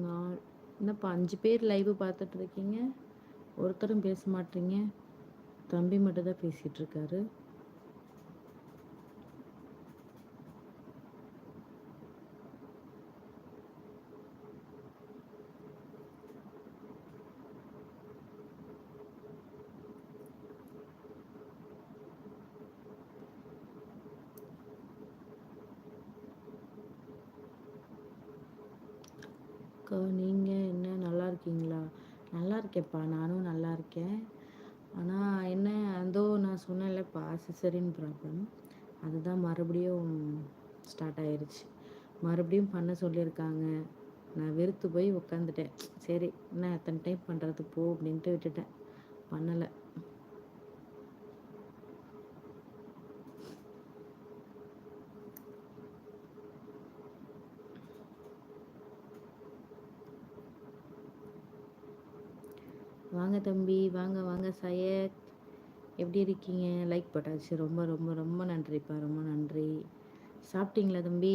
நான் என்னப்பா 5 பேர் லைவ் பார்த்துட்டு இருக்கீங்க, ஒருத்தரும் பேச மாட்டீங்க. தம்பி மட்டும் தான் பேசிட்டு இருக்காரு. அக்கா நீங்கள் என்ன நல்லா இருக்கீங்களா? நல்லா இருக்கேன்ப்பா, நானும் நல்லா இருக்கேன். ஆனால் என்ன, அதோ நான் சொன்னேன்லப்பா சிசரின் ப்ராப்ளம், அதுதான் மறுபடியும் ஸ்டார்ட் ஆயிருச்சு. மறுபடியும் பண்ண சொல்லியிருக்காங்க. நான் வெறுத்து போய் உட்காந்துட்டேன். சரி என்ன எத்தனை டைம் பண்ணுறது போ அப்படின்ட்டு விட்டுட்டேன், பண்ணலை. வாங்க தம்பி, வாங்க வாங்க சையத், எப்படி இருக்கீங்க? லைக் போட்டாச்சு, ரொம்ப ரொம்ப ரொம்ப நன்றிப்பா, ரொம்ப நன்றி. சாப்பிட்டீங்களா தம்பி?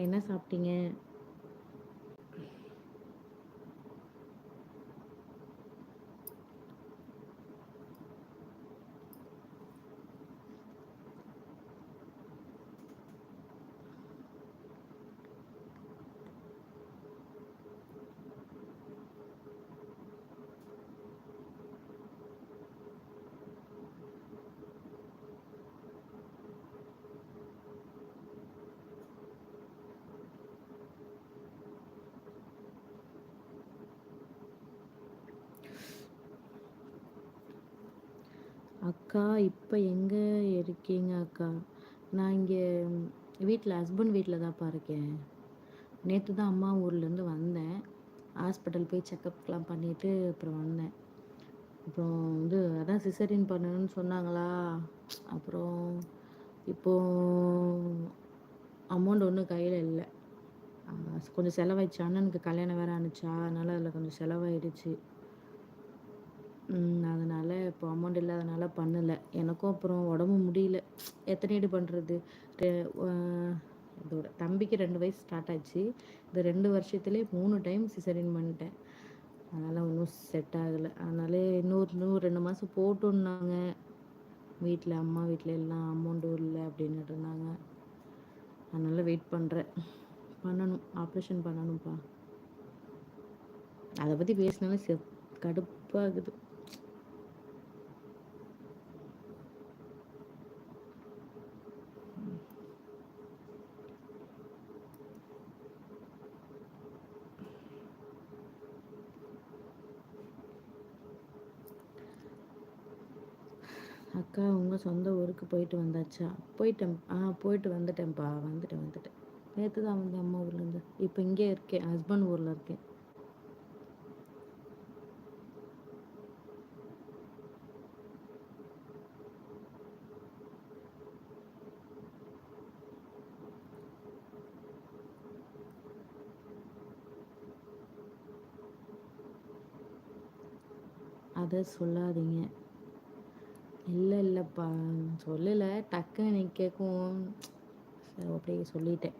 என்ன சாப்பிட்டீங்க? அக்கா இப்போ எங்கே இருக்கீங்க அக்கா? நான் இங்கே வீட்டில், ஹஸ்பண்ட் வீட்டில் தான்ப்பா இருக்கேன். நேற்று தான் அம்மா ஊர்லேருந்து வந்தேன். ஹாஸ்பிட்டல் போய் செக்கப்லாம் பண்ணிவிட்டு அப்புறம் வந்தேன். அப்புறம் அதான் சிசரின் பண்ணணும்னு சொன்னாங்களா. அப்புறம் இப்போது அமௌண்ட் ஒன்றும் கையில் இல்லை. கொஞ்சம் செலவாயிடுச்சு, அண்ணனுக்கு கல்யாணம் வேறு ஆணுச்சா, அதனால் அதில் கொஞ்சம் செலவாயிடுச்சு. அதனால் இப்போ அமௌண்ட் இல்லாதனால பண்ணலை. எனக்கும் அப்புறம் உடம்பு முடியல, எத்தனை பண்ணுறது. இதோட தம்பிக்கு 2 வயசு ஸ்டார்ட் ஆச்சு. இந்த 2 வருஷத்துலேயே 3 டைம் சிசரின் பண்ணிட்டேன். அதனால் ஒன்றும் செட் ஆகலை. அதனால இன்னும் 2 மாதம் போட்டோன்னாங்க. வீட்டில், அம்மா வீட்டில் எல்லாம் அமௌண்ட்டும் இல்லை அப்படின்னுட்டு இருந்தாங்க. அதனால் வெயிட் பண்ணுறேன். பண்ணணும், ஆப்ரேஷன் பண்ணணும்ப்பா. அதை பற்றி பேசினாலே கடுப்பாகுது. அக்கா உங்கள் சொந்த ஊருக்கு போயிட்டு வந்தாச்சா? போயிட்டேன், போயிட்டு வந்துட்டேன்ப்பா, வந்துட்டேன். நேற்று தான் வந்தேன் அம்மா ஊர்லேருந்து. இப்போ இங்கே இருக்கேன், ஹஸ்பண்ட் ஊரில் இருக்கேன். அதை சொல்லாதீங்க. இல்லைப்பா, சொல்லலை. டக்குன்னு நீ கேட்கும், அப்படியே சொல்லிட்டேன்.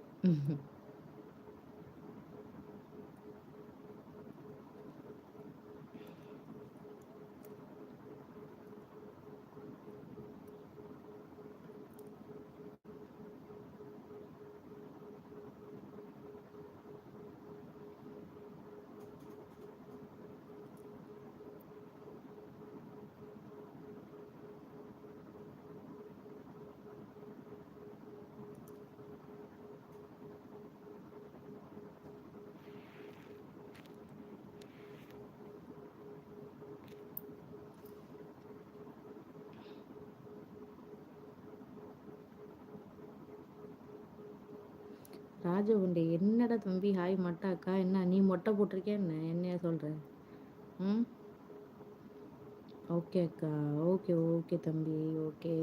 ராஜகுண்டி, என்னடா தம்பி ஹாய் மொட்டை அக்கா, என்ன நீ மொட்டை போட்டிருக்கே, என்னைய சொல்கிற? ம், ஓகே அக்கா, ஓகே தம்பி, ஓகே.